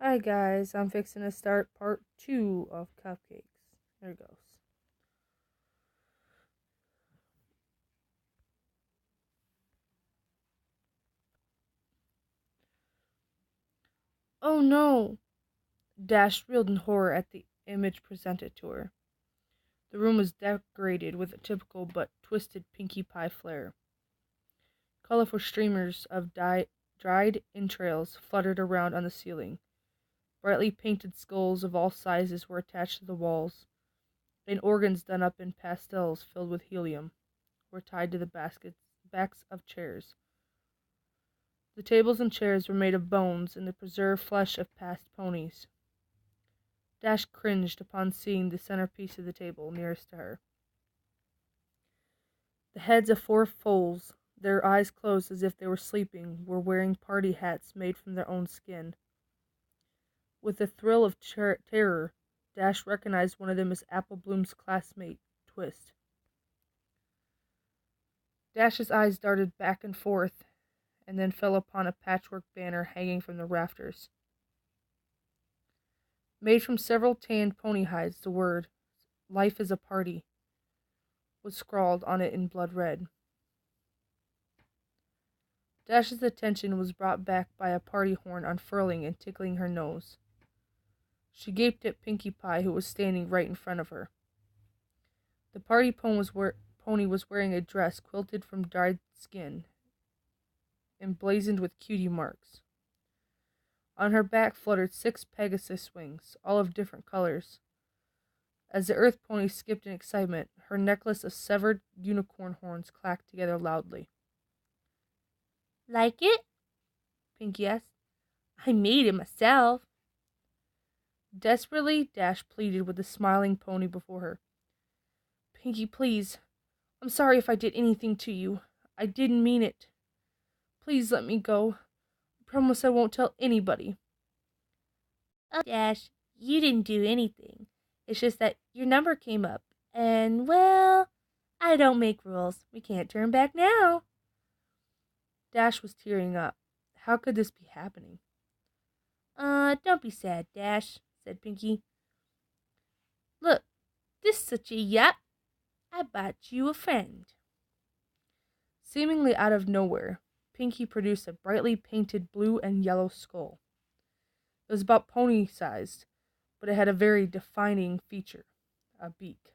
Hi guys, I'm fixing to start part 2 of Cupcakes. There it goes. Oh no! Dash reeled in horror at the image presented to her. The room was decorated with a typical but twisted Pinkie Pie flair. Colorful streamers of dried entrails fluttered around on the ceiling. Brightly painted skulls of all sizes were attached to the walls, and organs done up in pastels filled with helium were tied to the backs of chairs. The tables and chairs were made of bones and the preserved flesh of past ponies. Dash cringed upon seeing the centerpiece of the table nearest to her. The heads of 4 foals, their eyes closed as if they were sleeping, were wearing party hats made from their own skin. With a thrill of terror, Dash recognized one of them as Apple Bloom's classmate, Twist. Dash's eyes darted back and forth, and then fell upon a patchwork banner hanging from the rafters. Made from several tanned pony hides, the word, "Life is a Party," was scrawled on it in blood red. Dash's attention was brought back by a party horn unfurling and tickling her nose. She gaped at Pinkie Pie, who was standing right in front of her. The party pony was wearing a dress quilted from dried skin, emblazoned with cutie marks. On her back fluttered 6 Pegasus wings, all of different colors. As the Earth Pony skipped in excitement, her necklace of severed unicorn horns clacked together loudly. Like it? Pinkie asked. I made it myself. Desperately, Dash pleaded with the smiling pony before her. Pinkie, please. I'm sorry if I did anything to you. I didn't mean it. Please let me go. I promise I won't tell anybody. Oh, Dash, you didn't do anything. It's just that your number came up. And, well, I don't make rules. We can't turn back now. Dash was tearing up. How could this be happening? Don't be sad, Dash, said Pinkie. Look, this is such a yap. I bought you a friend. Seemingly out of nowhere, Pinkie produced a brightly painted blue and yellow skull. It was about pony-sized, but it had a very defining feature, a beak.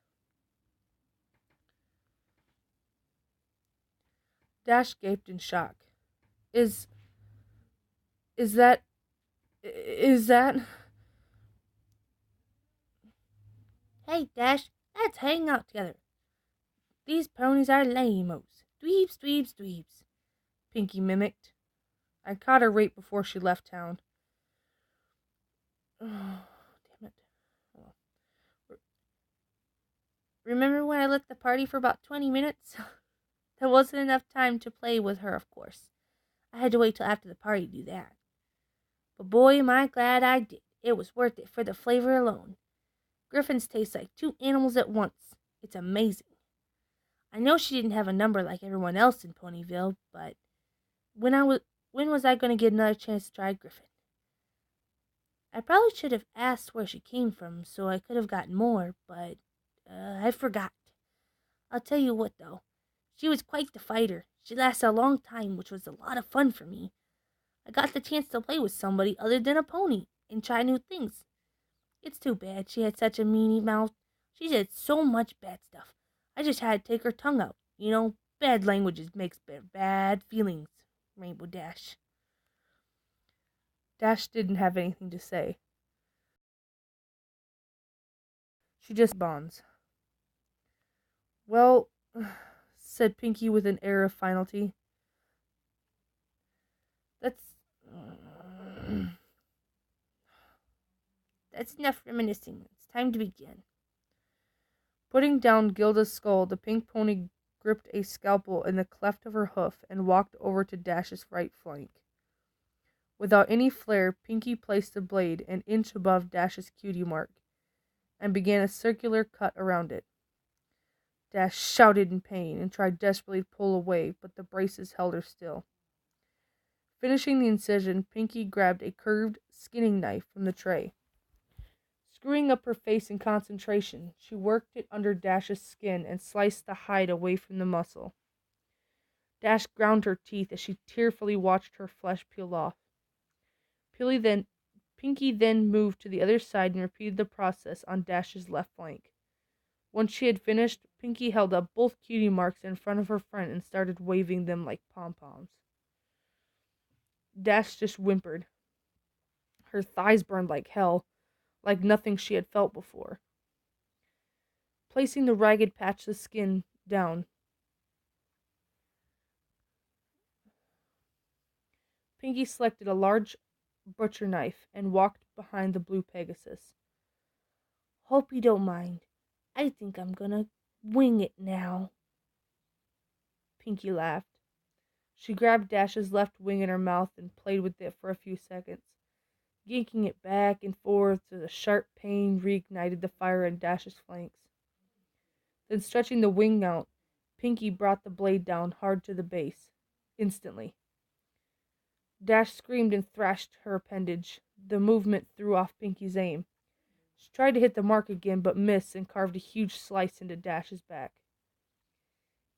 Dash gaped in shock. Is that... Hey, Dash, let's hang out together. These ponies are lame-os. Dweebs, dweebs, dweebs, Pinkie mimicked. I caught her right before she left town. Oh, damn it. Oh. Remember when I lit the party for about 20 minutes? There wasn't enough time to play with her, of course. I had to wait till after the party to do that. But boy, am I glad I did. It was worth it for the flavor alone. Griffins taste like 2 animals at once. It's amazing. I know she didn't have a number like everyone else in Ponyville, but when was I going to get another chance to try Griffin? I probably should have asked where she came from so I could have gotten more, but I forgot. I'll tell you what, though. She was quite the fighter. She lasted a long time, which was a lot of fun for me. I got the chance to play with somebody other than a pony and try new things. It's too bad she had such a meanie mouth. She said so much bad stuff. I just had to take her tongue out. You know, bad languages makes bad feelings, Rainbow Dash. Dash didn't have anything to say. She just bonds. Well, said Pinkie with an air of finality. That's enough reminiscing. It's time to begin. Putting down Gilda's skull, the pink pony gripped a scalpel in the cleft of her hoof and walked over to Dash's right flank. Without any flair, Pinkie placed the blade an inch above Dash's cutie mark and began a circular cut around it. Dash shouted in pain and tried desperately to pull away, but the braces held her still. Finishing the incision, Pinky grabbed a curved skinning knife from the tray. Screwing up her face in concentration, she worked it under Dash's skin and sliced the hide away from the muscle. Dash ground her teeth as she tearfully watched her flesh peel off. Pinky then moved to the other side and repeated the process on Dash's left flank. Once she had finished, Pinky held up both cutie marks in front of her friend and started waving them like pom-poms. Dash just whimpered. Her thighs burned like hell, like nothing she had felt before. Placing the ragged patch of skin down, Pinky selected a large butcher knife and walked behind the blue Pegasus. Hope you don't mind. I think I'm gonna wing it now. Pinky laughed. She grabbed Dash's left wing in her mouth and played with it for a few seconds, yanking it back and forth as a sharp pain reignited the fire in Dash's flanks. Then stretching the wing out, Pinky brought the blade down hard to the base, instantly. Dash screamed and thrashed her appendage. The movement threw off Pinky's aim. She tried to hit the mark again, but missed and carved a huge slice into Dash's back.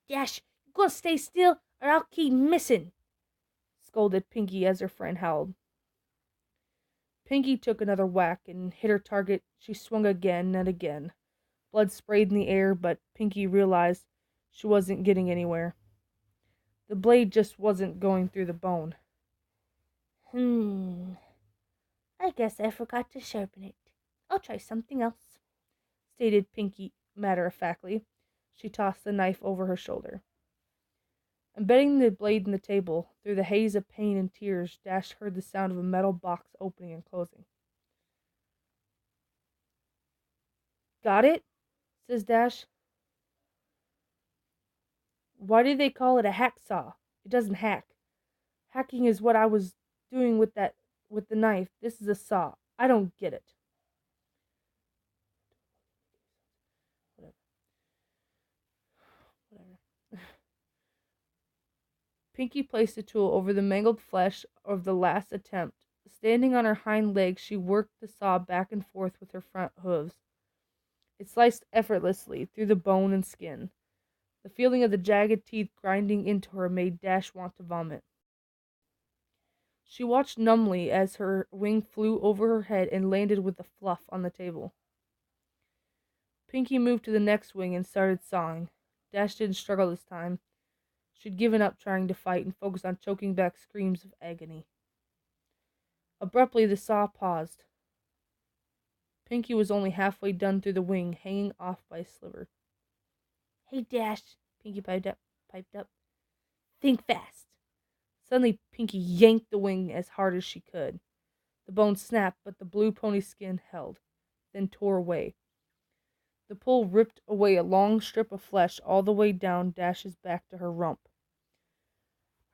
Dash, you gonna stay still, or I'll keep missing, scolded Pinky as her friend howled. Pinky took another whack and hit her target. She swung again and again. Blood sprayed in the air, but Pinky realized she wasn't getting anywhere. The blade just wasn't going through the bone. I guess I forgot to sharpen it. I'll try something else, stated Pinky matter-of-factly. She tossed the knife over her shoulder. Embedding the blade in the table, through the haze of pain and tears, Dash heard the sound of a metal box opening and closing. Got it? Says Dash. Why do they call it a hacksaw? It doesn't hack. Hacking is what I was doing with the knife. This is a saw. I don't get it. Whatever. Pinky placed the tool over the mangled flesh of the last attempt. Standing on her hind legs, she worked the saw back and forth with her front hooves. It sliced effortlessly through the bone and skin. The feeling of the jagged teeth grinding into her made Dash want to vomit. She watched numbly as her wing flew over her head and landed with a fluff on the table. Pinky moved to the next wing and started sawing. Dash didn't struggle this time. She'd given up trying to fight and focused on choking back screams of agony. Abruptly, the saw paused. Pinky was only halfway done through the wing, hanging off by a sliver. Hey, Dash, Pinky piped up. Think fast. Suddenly, Pinky yanked the wing as hard as she could. The bone snapped, but the blue pony skin held, then tore away. The pull ripped away a long strip of flesh all the way down Dash's back to her rump.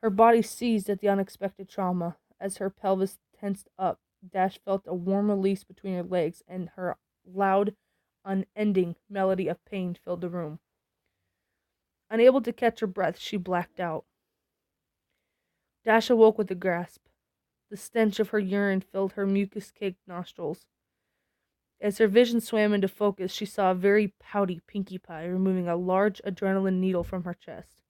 Her body seized at the unexpected trauma. As her pelvis tensed up, Dash felt a warm release between her legs, and her loud, unending melody of pain filled the room. Unable to catch her breath, she blacked out. Dash awoke with a gasp. The stench of her urine filled her mucus-caked nostrils. As her vision swam into focus, she saw a very pouty Pinkie Pie removing a large adrenaline needle from her chest.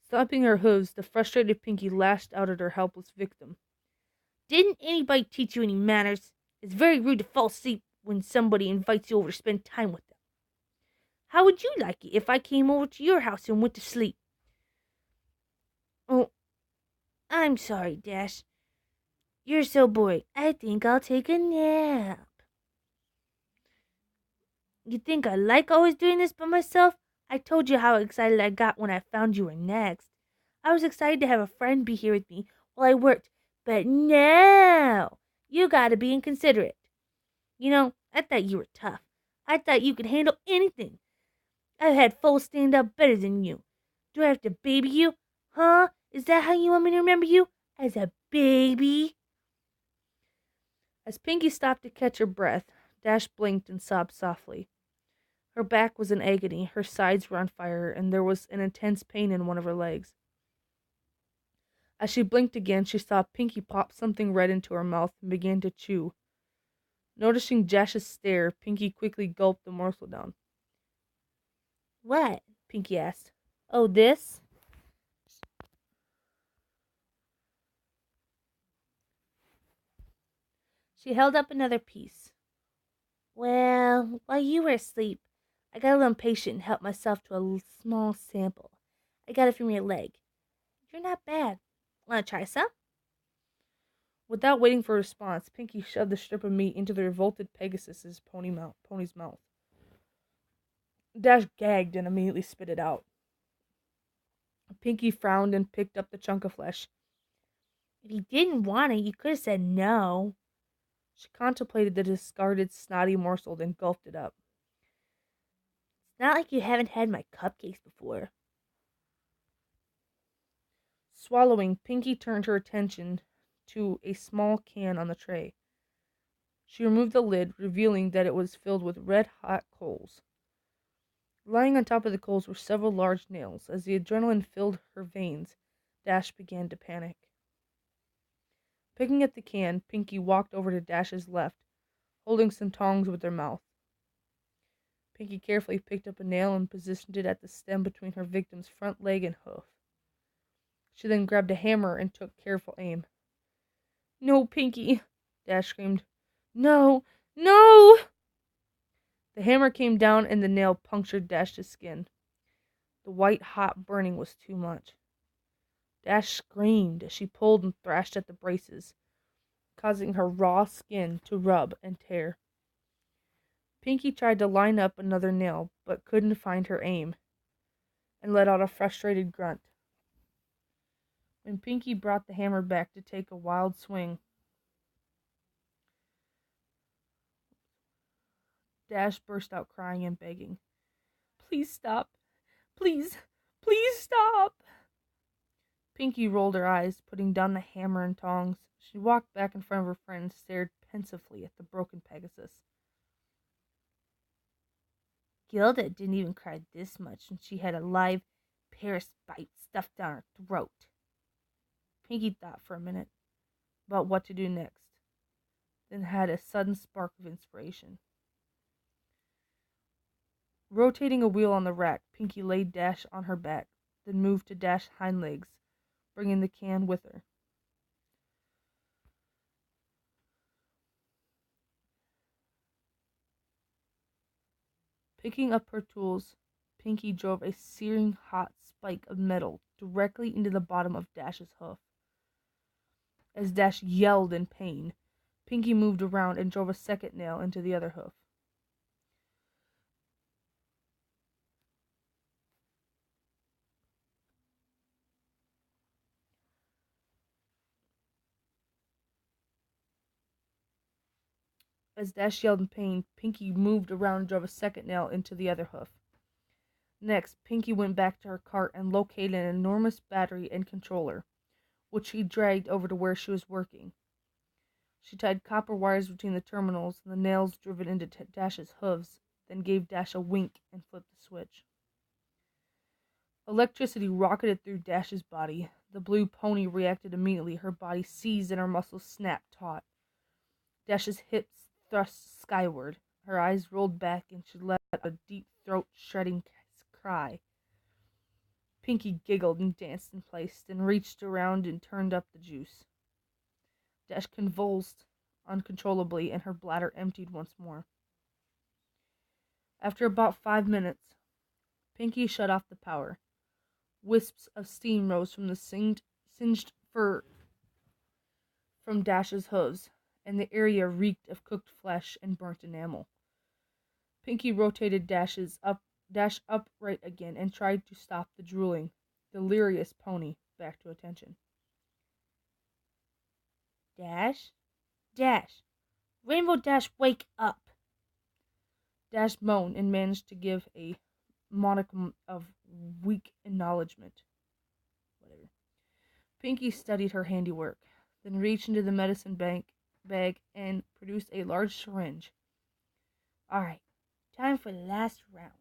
Stomping her hooves, the frustrated Pinkie lashed out at her helpless victim. Didn't anybody teach you any manners? It's very rude to fall asleep when somebody invites you over to spend time with them. How would you like it if I came over to your house and went to sleep? Oh, I'm sorry, Dash. You're so bored. I think I'll take a nap. You think I like always doing this by myself? I told you how excited I got when I found you were next. I was excited to have a friend be here with me while I worked, but no! You gotta be inconsiderate. You know, I thought you were tough. I thought you could handle anything. I've had foes stand up better than you. Do I have to baby you? Huh? Is that how you want me to remember you? As a baby? As Pinkie stopped to catch her breath, Dash blinked and sobbed softly. Her back was in agony, her sides were on fire, and there was an intense pain in one of her legs. As she blinked again, she saw Pinky pop something red into her mouth and began to chew. Noticing Dash's stare, Pinky quickly gulped the morsel down. What? Pinky asked. Oh, this? She held up another piece. Well, while you were asleep, I got a little impatient and helped myself to a small sample. I got it from your leg. You're not bad. Want to try some? Without waiting for a response, Pinky shoved the strip of meat into the revolted Pegasus's pony's mouth. Dash gagged and immediately spit it out. Pinky frowned and picked up the chunk of flesh. If you didn't want it, you could have said no. She contemplated the discarded snotty morsel, then gulped it up. It's not like you haven't had my cupcakes before. Swallowing, Pinky turned her attention to a small can on the tray. She removed the lid, revealing that it was filled with red-hot coals. Lying on top of the coals were several large nails. As the adrenaline filled her veins, Dash began to panic. Picking up the can, Pinky walked over to Dash's left, holding some tongs with her mouth. Pinky carefully picked up a nail and positioned it at the stem between her victim's front leg and hoof. She then grabbed a hammer and took careful aim. "No, Pinky!" Dash screamed. "No! No!" The hammer came down and the nail punctured Dash's skin. The white-hot burning was too much. Dash screamed as she pulled and thrashed at the braces, causing her raw skin to rub and tear. Pinky tried to line up another nail, but couldn't find her aim, and let out a frustrated grunt. When Pinky brought the hammer back to take a wild swing, Dash burst out crying and begging. "Please stop. Please, please stop." Pinky rolled her eyes, putting down the hammer and tongs. She walked back in front of her friend and stared pensively at the broken Pegasus. Gilda didn't even cry this much when she had a live Paris bite stuffed down her throat. Pinky thought for a minute about what to do next, then had a sudden spark of inspiration. Rotating a wheel on the rack, Pinky laid Dash on her back, then moved to Dash's hind legs, bringing the can with her. Picking up her tools, Pinky drove a searing hot spike of metal directly into the bottom of Dash's hoof. As Dash yelled in pain, Pinky moved around and drove a second nail into the other hoof. As Dash yelled in pain, Pinky moved around and drove a second nail into the other hoof. Next, Pinky went back to her cart and located an enormous battery and controller, which she dragged over to where she was working. She tied copper wires between the terminals and the nails driven into Dash's hooves, then gave Dash a wink and flipped the switch. Electricity rocketed through Dash's body. The blue pony reacted immediately. Her body seized and her muscles snapped taut. Dash's hips thrust skyward. Her eyes rolled back and she let out a deep throat-shredding cry. Pinky giggled and danced in place, then reached around and turned up the juice. Dash convulsed uncontrollably and her bladder emptied once more. After about 5 minutes, Pinky shut off the power. Wisps of steam rose from the singed fur from Dash's hooves, and the area reeked of cooked flesh and burnt enamel. Pinky rotated Dash upright again and tried to stop the drooling, delirious pony back to attention. Dash? Dash! Rainbow Dash, wake up! Dash moaned and managed to give a modicum of weak acknowledgement. Whatever. Pinky studied her handiwork, then reached into the medicine bag and produced a large syringe. All right, time for the last round.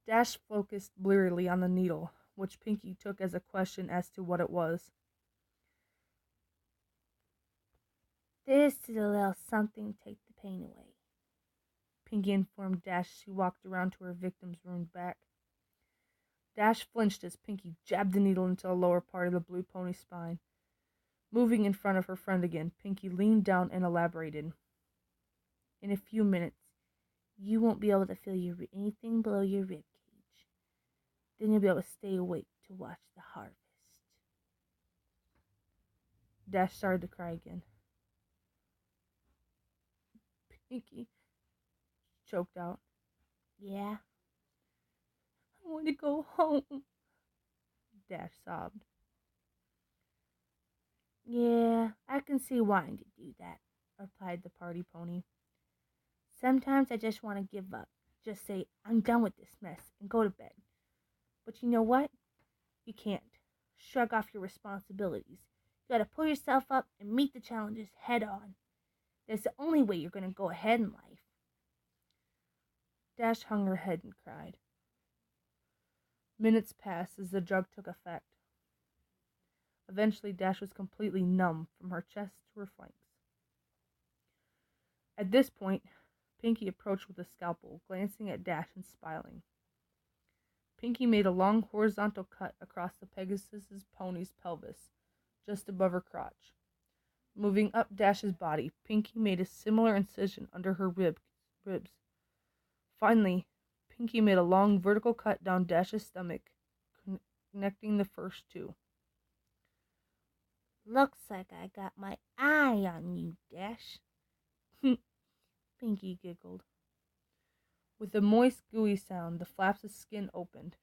Dash focused blearily on the needle, which Pinky took as a question as to what it was. This is a little something to take the pain away, Pinky informed Dash as she walked around to her victim's ruined back. Dash flinched as Pinky jabbed the needle into the lower part of the blue pony's spine. Moving in front of her friend again, Pinky leaned down and elaborated. In a few minutes, you won't be able to feel anything below your rib cage. Then you'll be able to stay awake to watch the harvest. Dash started to cry again. Pinky choked out. Yeah? I want to go home. Dash sobbed. Yeah, I can see wanting to do that, replied the party pony. Sometimes I just want to give up. Just say, I'm done with this mess and go to bed. But you know what? You can't. Shrug off your responsibilities. You gotta pull yourself up and meet the challenges head on. That's the only way you're gonna go ahead in life. Dash hung her head and cried. Minutes passed as the drug took effect. Eventually, Dash was completely numb from her chest to her flanks. At this point, Pinky approached with a scalpel, glancing at Dash and smiling. Pinky made a long horizontal cut across the Pegasus's pony's pelvis, just above her crotch. Moving up Dash's body, Pinky made a similar incision under her ribs. Finally, Pinky made a long vertical cut down Dash's stomach, connecting the first two. Looks like I got my eye on you, Dash. Pinky giggled. With a moist, gooey sound, the flaps of skin opened.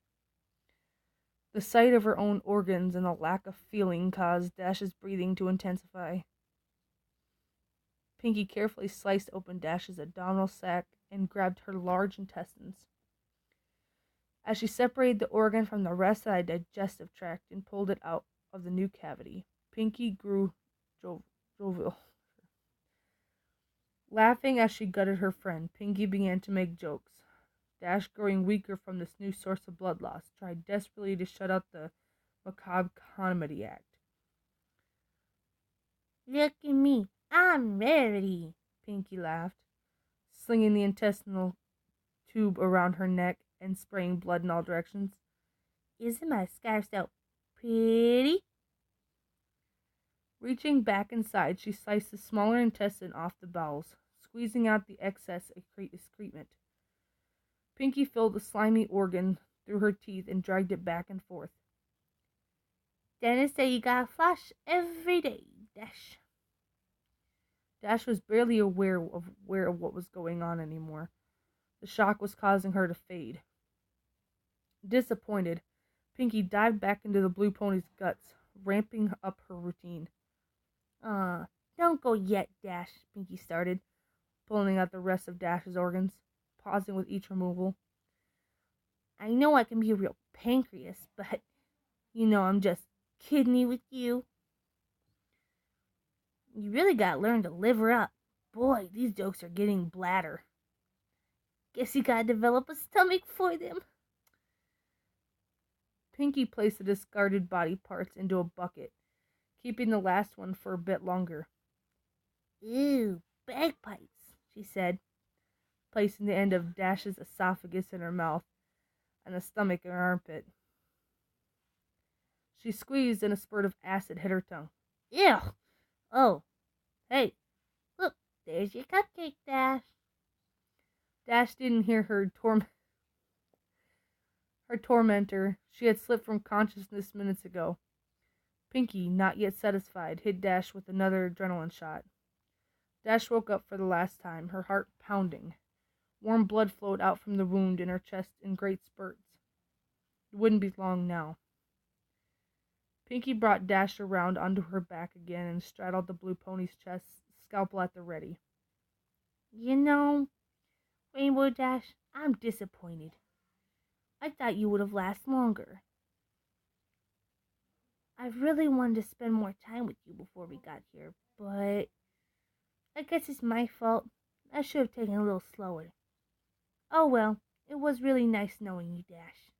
The sight of her own organs and the lack of feeling caused Dash's breathing to intensify. Pinky carefully sliced open Dash's abdominal sac and grabbed her large intestines. As she separated the organ from the rest of the digestive tract and pulled it out of the new cavity, Pinky grew jovial. Laughing as she gutted her friend, Pinky began to make jokes. Dash, growing weaker from this new source of blood loss, tried desperately to shut out the macabre comedy act. Look at me, I'm ready, Pinky laughed, slinging the intestinal tube around her neck and spraying blood in all directions. Isn't my scarf so pretty? Reaching back inside, she sliced the smaller intestine off the bowels, squeezing out the excess excrement. Pinky filled the slimy organ through her teeth and dragged it back and forth. Dentist say you gotta floss every day, Dash. Dash was barely aware of what was going on anymore. The shock was causing her to fade. Disappointed, Pinky dived back into the blue pony's guts, ramping up her routine. Don't go yet, Dash, Pinky started, pulling out the rest of Dash's organs, pausing with each removal. I know I can be a real pancreas, but, I'm just kidney with you. You really gotta learn to liver up. Boy, these jokes are getting bladder. Guess you gotta develop a stomach for them. Pinky placed the discarded body parts into a bucket, keeping the last one for a bit longer. Ew, bagpipes, she said, placing the end of Dash's esophagus in her mouth and the stomach in her armpit. She squeezed and a spurt of acid hit her tongue. Ew! Oh, hey, look, there's your cupcake, Dash. Dash didn't hear her tormentor. She had slipped from consciousness minutes ago. Pinky, not yet satisfied, hit Dash with another adrenaline shot. Dash woke up for the last time, her heart pounding. Warm blood flowed out from the wound in her chest in great spurts. It wouldn't be long now. Pinky brought Dash around onto her back again and straddled the blue pony's chest, scalpel at the ready. Rainbow Dash, I'm disappointed. I thought you would have lasted longer. I really wanted to spend more time with you before we got here, but I guess it's my fault. I should have taken it a little slower. Oh well, it was really nice knowing you, Dash.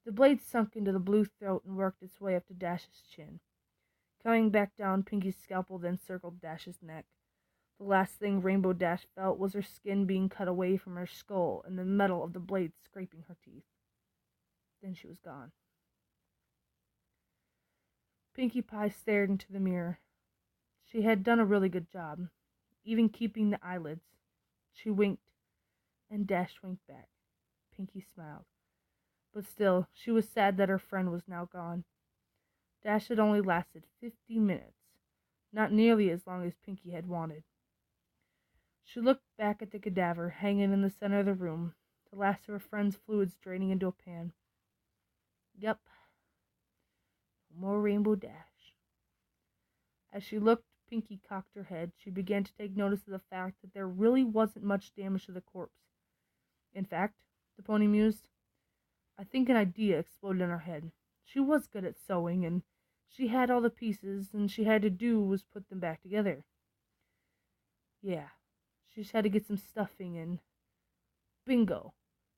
The blade sunk into the blue throat and worked its way up to Dash's chin. Coming back down, Pinky's scalpel then circled Dash's neck. The last thing Rainbow Dash felt was her skin being cut away from her skull and the metal of the blade scraping her teeth. Then she was gone. Pinkie Pie stared into the mirror. She had done a really good job, even keeping the eyelids. She winked, and Dash winked back. Pinkie smiled. But still, she was sad that her friend was now gone. Dash had only lasted 50 minutes, not nearly as long as Pinkie had wanted. She looked back at the cadaver hanging in the center of the room, the last of her friend's fluids draining into a pan. Yup. No more Rainbow Dash. As she looked, Pinkie cocked her head. She began to take notice of the fact that there really wasn't much damage to the corpse. In fact, the pony mused, I think an idea exploded in her head. She was good at sewing, and she had all the pieces, and she had to do was put them back together. Yeah, she just had to get some stuffing, and bingo,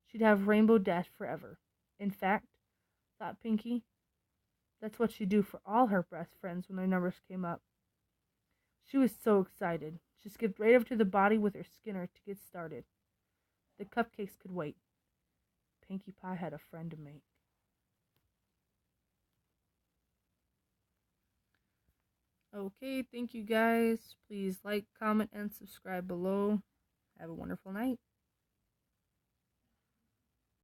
she'd have Rainbow Dash forever. In fact, thought Pinkie, that's what she'd do for all her best friends when their numbers came up. She was so excited. She skipped right over to the body with her Skinner to get started. The cupcakes could wait. Pinkie Pie had a friend to make. Okay, thank you guys. Please like, comment, and subscribe below. Have a wonderful night.